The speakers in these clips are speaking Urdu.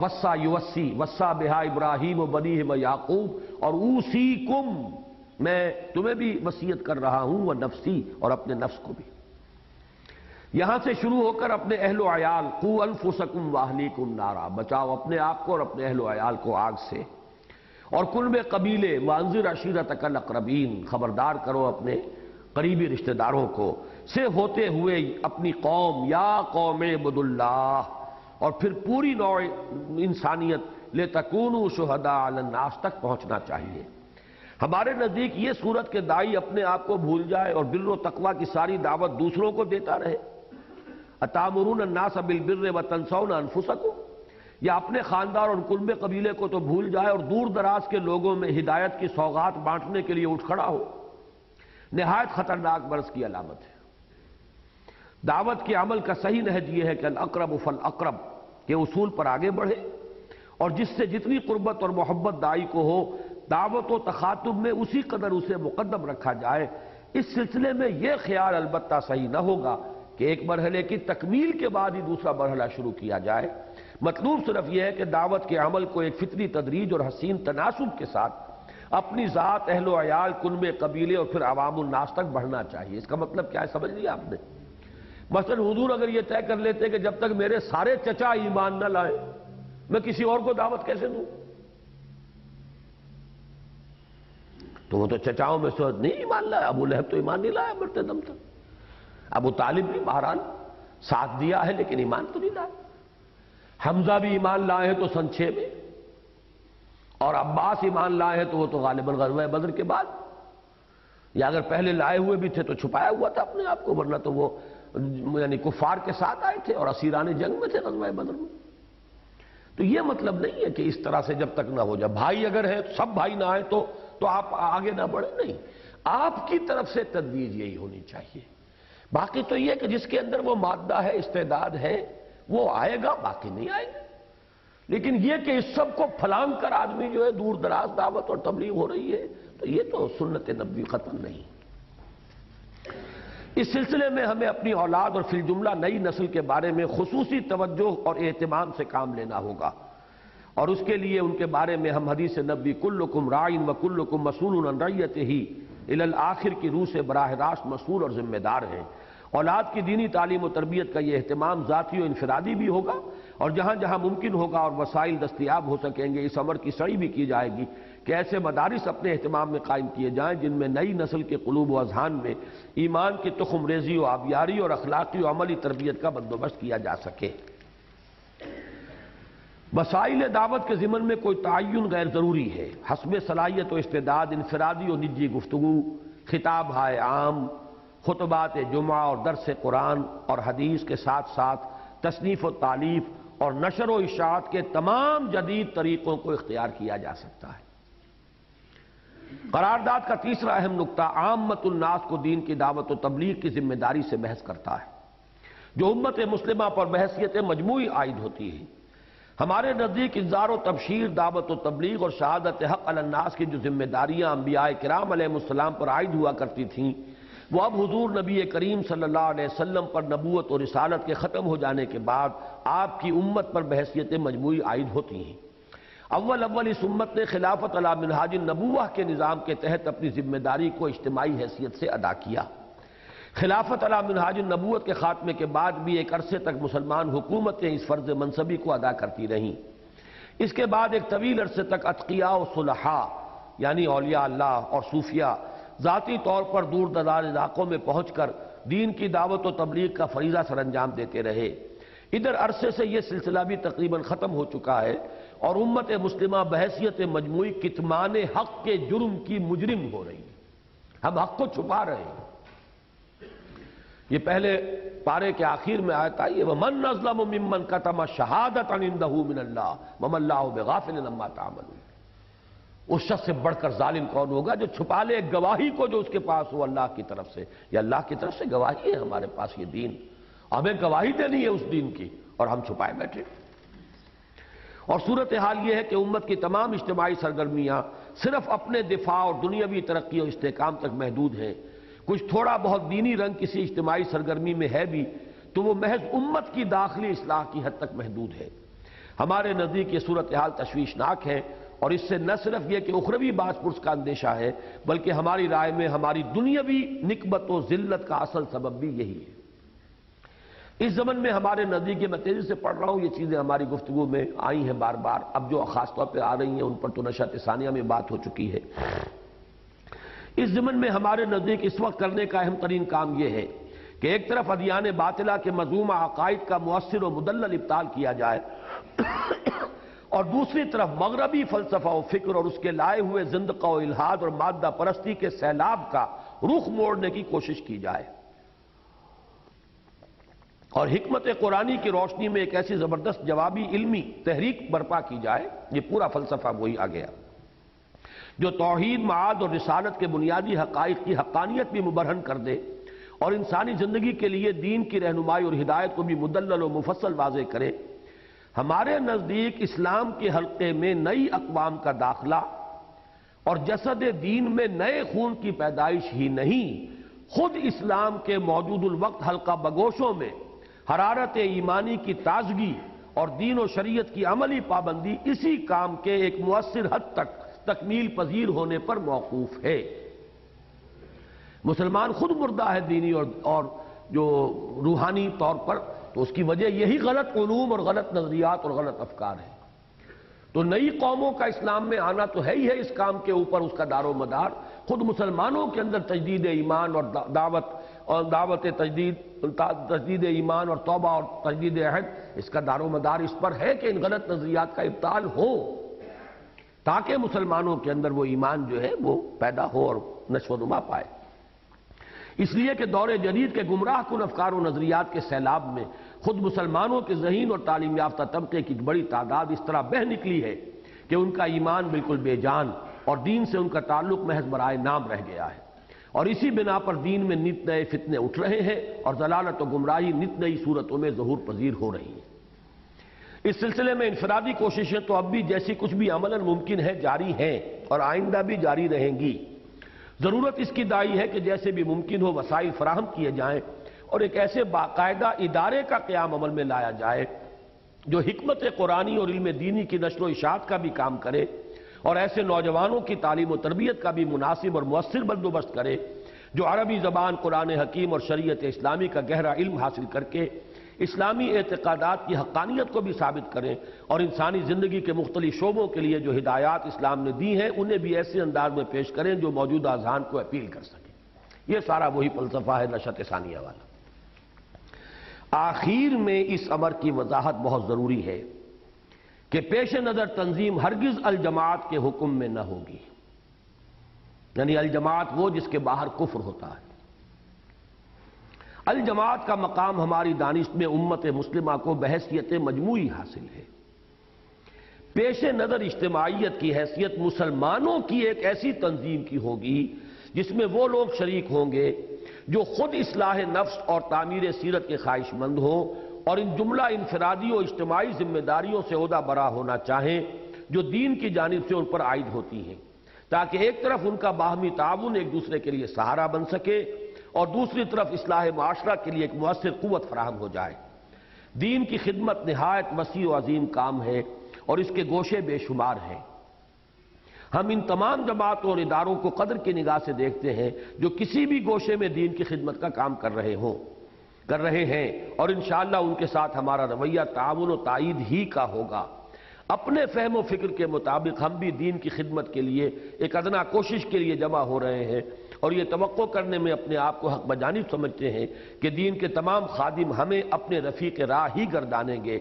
وصا یوسی وصا بہا ابراہیم و بنیہ و یعقوب، اور اوصیکم، میں تمہیں بھی وصیت کر رہا ہوں، و نفسی، اور اپنے نفس کو بھی۔ یہاں سے شروع ہو کر اپنے اہل و عیال، قوا انفسکم واہلیکم نارا، بچاؤ اپنے آپ کو اور اپنے اہل و عیال کو آگ سے، اور کل میں قبیلے، وانذر عشیرتک الاقربین، خبردار کرو اپنے قریبی رشتہ داروں کو، سے ہوتے ہوئے اپنی قوم، یا قوم اعبدوا اللہ، اور پھر پوری نوع انسانیت لتکونوا شہداء علی الناس تک پہنچنا چاہیے۔ ہمارے نزدیک یہ صورت کہ داعی اپنے آپ کو بھول جائے اور بر و تقوی کی ساری دعوت دوسروں کو دیتا رہے، اتامرون الناس بالبر وتنسون انفسکم، یا اپنے خاندان اور کلب قبیلے کو تو بھول جائے اور دور دراز کے لوگوں میں ہدایت کی سوغات بانٹنے کے لیے اٹھ کھڑا ہو، نہایت خطرناک مرض کی علامت ہے۔ دعوت کے عمل کا صحیح نہج یہ ہے کہ الاقرب فالاقرب کے اصول پر آگے بڑھے، اور جس سے جتنی قربت اور محبت داعی کو ہو، دعوت و تخاطب میں اسی قدر اسے مقدم رکھا جائے۔ اس سلسلے میں یہ خیال البتہ صحیح نہ ہوگا کہ ایک مرحلے کی تکمیل کے بعد ہی دوسرا مرحلہ شروع کیا جائے۔ مطلوب صرف یہ ہے کہ دعوت کے عمل کو ایک فطری تدریج اور حسین تناسب کے ساتھ اپنی ذات، اہل و عیال، کنبے قبیلے اور پھر عوام الناس تک بڑھنا چاہیے۔ اس کا مطلب کیا ہے سمجھ لیا آپ نے؟ مثلا حضور اگر یہ طے کر لیتے کہ جب تک میرے سارے چچا ایمان نہ لائیں میں کسی اور کو دعوت کیسے دوں، تو وہ تو چچاؤں میں سے نہیں ایمان لایا، ابو لہب تو ایمان نہیں لایا مرتے دم تک، ابو طالب بھی بہرحال ساتھ دیا ہے لیکن ایمان تو نہیں لایا، حمزہ بھی ایمان لائے ہیں تو سن 6 میں، اور عباس ایمان لائے ہیں تو وہ تو غالباً غزوہ بدر کے بعد، یا اگر پہلے لائے ہوئے بھی تھے تو چھپایا ہوا تھا اپنے آپ کو، ورنہ تو وہ یعنی کفار کے ساتھ آئے تھے اور اسیران جنگ میں تھے غزوہ بدر میں۔ تو یہ مطلب نہیں ہے کہ اس طرح سے جب تک نہ ہو جائے، بھائی اگر ہے سب بھائی نہ آئے تو آپ آگے نہ بڑھیں، نہیں، آپ کی طرف سے تدویج یہی ہونی چاہیے۔ باقی تو یہ کہ جس کے اندر وہ مادہ ہے، استعداد ہے، وہ آئے گا، باقی نہیں آئے گا۔ لیکن یہ کہ اس سب کو پھلانگ کر آدمی جو ہے دور دراز دعوت اور تبلیغ ہو رہی ہے، تو یہ تو سنت نبوی ختم نہیں۔ اس سلسلے میں ہمیں اپنی اولاد اور فی الجملہ نئی نسل کے بارے میں خصوصی توجہ اور اہتمام سے کام لینا ہوگا، اور اس کے لیے ان کے بارے میں ہم حدیث نبوی کلکم راعٍ وکلکم مسئول عن رعیتہ الی الآخر کی روح سے براہ راست مسئول اور ذمہ دار ہیں۔ اولاد کی دینی تعلیم و تربیت کا یہ اہتمام ذاتی و انفرادی بھی ہوگا، اور جہاں جہاں ممکن ہوگا اور وسائل دستیاب ہو سکیں گے اس امر کی سعی بھی کی جائے گی کہ ایسے مدارس اپنے اہتمام میں قائم کیے جائیں جن میں نئی نسل کے قلوب و اذہان میں ایمان کی تخم ریزی و آبیاری اور اخلاقی و عملی تربیت کا بندوبست کیا جا سکے۔ وسائل دعوت کے ضمن میں کوئی تعین غیر ضروری ہے، حسب صلاحیت و استعداد انفرادی و نجی گفتگو، خطاب ہائے عام، خطبات جمعہ اور درس قرآن اور حدیث کے ساتھ ساتھ تصنیف و تالیف اور نشر و اشاعت کے تمام جدید طریقوں کو اختیار کیا جا سکتا ہے۔ قرارداد کا تیسرا اہم نقطہ عامت الناس کو دین کی دعوت و تبلیغ کی ذمہ داری سے بحث کرتا ہے، جو امت مسلمہ پر بحثیت مجموعی عائد ہوتی ہے۔ ہمارے نزدیک انذار و تبشیر، دعوت و تبلیغ اور شہادت حق علی الناس کی جو ذمہ داریاں انبیاء کرام علیہ السلام پر عائد ہوا کرتی تھیں، وہ اب حضور نبی کریم صلی اللہ علیہ وسلم پر نبوت اور رسالت کے ختم ہو جانے کے بعد آپ کی امت پر بحثیت مجموعی عائد ہوتی ہیں۔ اول اس امت نے خلافت علی منہاج النبوہ کے نظام کے تحت اپنی ذمہ داری کو اجتماعی حیثیت سے ادا کیا۔ خلافت علی منہاج النبوت کے خاتمے کے بعد بھی ایک عرصے تک مسلمان حکومتیں اس فرض منصبی کو ادا کرتی رہیں۔ اس کے بعد ایک طویل عرصے تک اتقیاء و صلحاء یعنی اولیاء اللہ اور صوفیاء ذاتی طور پر دور دراز علاقوں میں پہنچ کر دین کی دعوت و تبلیغ کا فریضہ سر انجام دیتے رہے۔ ادھر عرصے سے یہ سلسلہ بھی تقریباً ختم ہو چکا ہے، اور امت مسلمہ بحیثیت مجموعی کتمان حق کے جرم کی مجرم ہو رہی ہے۔ ہم حق کو چھپا رہے ہیں۔ یہ پہلے پارے کے آخر میں آیت آئی ہے وَمَنْ أَظْلَمُ مِمَّنْ كَتَمَ شَهَادَةً عِنْدَهُ مِنَ اللَّهِ وَمَا اللَّهُ بِغَافِلٍ عَمَّا تَعْمَلُونَ۔ اس شخص سے بڑھ کر ظالم کون ہوگا جو چھپا لے گواہی کو جو اس کے پاس ہو اللہ کی طرف سے۔ یا اللہ کی طرف سے گواہی ہے ہمارے پاس یہ دین، ہمیں گواہی دینی ہے اس دین کی، اور ہم چھپائے بیٹھے۔ اور صورتحال یہ ہے کہ امت کی تمام اجتماعی سرگرمیاں صرف اپنے دفاع اور دنیاوی ترقی اور استحکام تک محدود ہیں۔ کچھ تھوڑا بہت دینی رنگ کسی اجتماعی سرگرمی میں ہے بھی تو وہ محض امت کی داخلی اصلاح کی حد تک محدود ہے۔ ہمارے نزدیک یہ صورتحال تشویشناک ہے، اور اس سے نہ صرف یہ کہ اخروی باعث پرس کا اندیشہ ہے، بلکہ ہماری رائے میں ہماری دنیاوی نکبت و ذلت کا اصل سبب بھی یہی ہے۔ اس زمن میں ہمارے نزدیک، میں تیزی سے پڑھ رہا ہوں، یہ چیزیں ہماری گفتگو میں آئی ہیں بار بار، اب جو خاص طور پہ آ رہی ہیں ان پر تو نشأۃ ثانیہ میں بات ہو چکی ہے۔ اس زمن میں ہمارے نزدیک اس وقت کرنے کا اہم ترین کام یہ ہے کہ ایک طرف ادیان باطلہ کے مذمومہ عقائد کا مؤثر و مدلل ابطال کیا جائے، اور دوسری طرف مغربی فلسفہ و فکر اور اس کے لائے ہوئے زندقہ و الحاد اور مادہ پرستی کے سیلاب کا رخ موڑنے کی کوشش کی جائے، اور حکمت قرآنی کی روشنی میں ایک ایسی زبردست جوابی علمی تحریک برپا کی جائے۔ یہ پورا فلسفہ وہی آ گیا جو توحید، معاد اور رسالت کے بنیادی حقائق کی حقانیت بھی مبرہن کر دے، اور انسانی زندگی کے لیے دین کی رہنمائی اور ہدایت کو بھی مدلل و مفصل واضح کرے۔ ہمارے نزدیک اسلام کے حلقے میں نئی اقوام کا داخلہ اور جسد دین میں نئے خون کی پیدائش ہی نہیں، خود اسلام کے موجود الوقت حلقہ بگوشوں میں حرارت ایمانی کی تازگی اور دین و شریعت کی عملی پابندی اسی کام کے ایک مؤثر حد تک تکمیل پذیر ہونے پر موقوف ہے۔ مسلمان خود مردہ ہے دینی اور جو روحانی طور پر، تو اس کی وجہ یہی غلط علوم اور غلط نظریات اور غلط افکار ہیں۔ تو نئی قوموں کا اسلام میں آنا تو ہے ہی ہے، اس کام کے اوپر اس کا دار و مدار خود مسلمانوں کے اندر تجدید ایمان اور دعوت تجدید ایمان اور توبہ اور تجدید عہد، اس کا دار و مدار اس پر ہے کہ ان غلط نظریات کا ابطال ہو، تاکہ مسلمانوں کے اندر وہ ایمان جو ہے وہ پیدا ہو اور نشو و نما پائے۔ اس لیے کہ دور جدید کے گمراہ کن افکار و نظریات کے سیلاب میں خود مسلمانوں کے ذہین اور تعلیم یافتہ طبقے کی بڑی تعداد اس طرح بہہ نکلی ہے کہ ان کا ایمان بالکل بے جان اور دین سے ان کا تعلق محض برائے نام رہ گیا ہے، اور اسی بنا پر دین میں نت نئے فتنے اٹھ رہے ہیں اور ضلالت و گمراہی نت نئی صورتوں میں ظہور پذیر ہو رہی ہیں۔ اس سلسلے میں انفرادی کوششیں تو اب بھی جیسی کچھ بھی عملاً ممکن ہے جاری ہیں اور آئندہ بھی جاری رہیں گی۔ ضرورت اس کی دائی ہے کہ جیسے بھی ممکن ہو وسائل فراہم کیے جائیں اور ایک ایسے باقاعدہ ادارے کا قیام عمل میں لایا جائے جو حکمت قرآنی اور علم دینی کی نشر و اشاعت کا بھی کام کرے، اور ایسے نوجوانوں کی تعلیم و تربیت کا بھی مناسب اور مؤثر بندوبست کرے جو عربی زبان، قرآن حکیم اور شریعت اسلامی کا گہرا علم حاصل کر کے اسلامی اعتقادات کی حقانیت کو بھی ثابت کریں، اور انسانی زندگی کے مختلف شعبوں کے لیے جو ہدایات اسلام نے دی ہیں انہیں بھی ایسے انداز میں پیش کریں جو موجودہ اذہان کو اپیل کر سکیں۔ یہ سارا وہی فلسفہ ہے نشأۃ ثانیہ والا۔ آخر میں اس امر کی وضاحت بہت ضروری ہے کہ پیش نظر تنظیم ہرگز الجماعت کے حکم میں نہ ہوگی، یعنی الجماعت وہ جس کے باہر کفر ہوتا ہے۔ الجماعت کا مقام ہماری دانش میں امت مسلمہ کو بحیثیت مجموعی حاصل ہے۔ پیش نظر اجتماعیت کی حیثیت مسلمانوں کی ایک ایسی تنظیم کی ہوگی جس میں وہ لوگ شریک ہوں گے جو خود اصلاح نفس اور تعمیر سیرت کے خواہش مند ہوں اور ان جملہ انفرادی و اجتماعی ذمہ داریوں سے عہدہ برا ہونا چاہیں جو دین کی جانب سے ان پر عائد ہوتی ہیں، تاکہ ایک طرف ان کا باہمی تعاون ایک دوسرے کے لیے سہارا بن سکے اور دوسری طرف اصلاح معاشرہ کے لیے ایک مؤثر قوت فراہم ہو جائے۔ دین کی خدمت نہایت وسیع و عظیم کام ہے اور اس کے گوشے بے شمار ہیں۔ ہم ان تمام جماعتوں اور اداروں کو قدر کی نگاہ سے دیکھتے ہیں جو کسی بھی گوشے میں دین کی خدمت کا کام کر رہے ہیں، اور انشاءاللہ ان کے ساتھ ہمارا رویہ تعاون و تائید ہی کا ہوگا۔ اپنے فہم و فکر کے مطابق ہم بھی دین کی خدمت کے لیے ایک ادنا کوشش کے لیے جمع ہو رہے ہیں، اور یہ توقع کرنے میں اپنے آپ کو حق بجانب سمجھتے ہیں کہ دین کے تمام خادم ہمیں اپنے رفیق راہ ہی گردانیں گے۔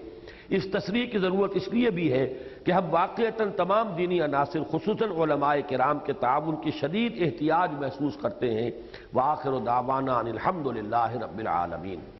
اس تصریح کی ضرورت اس لیے بھی ہے کہ ہم واقعتاً تمام دینی عناصر خصوصاً علماء کرام کے تعاون کی شدید احتیاج محسوس کرتے ہیں۔ وآخر دعوانا ان الحمد للہ رب العالمین۔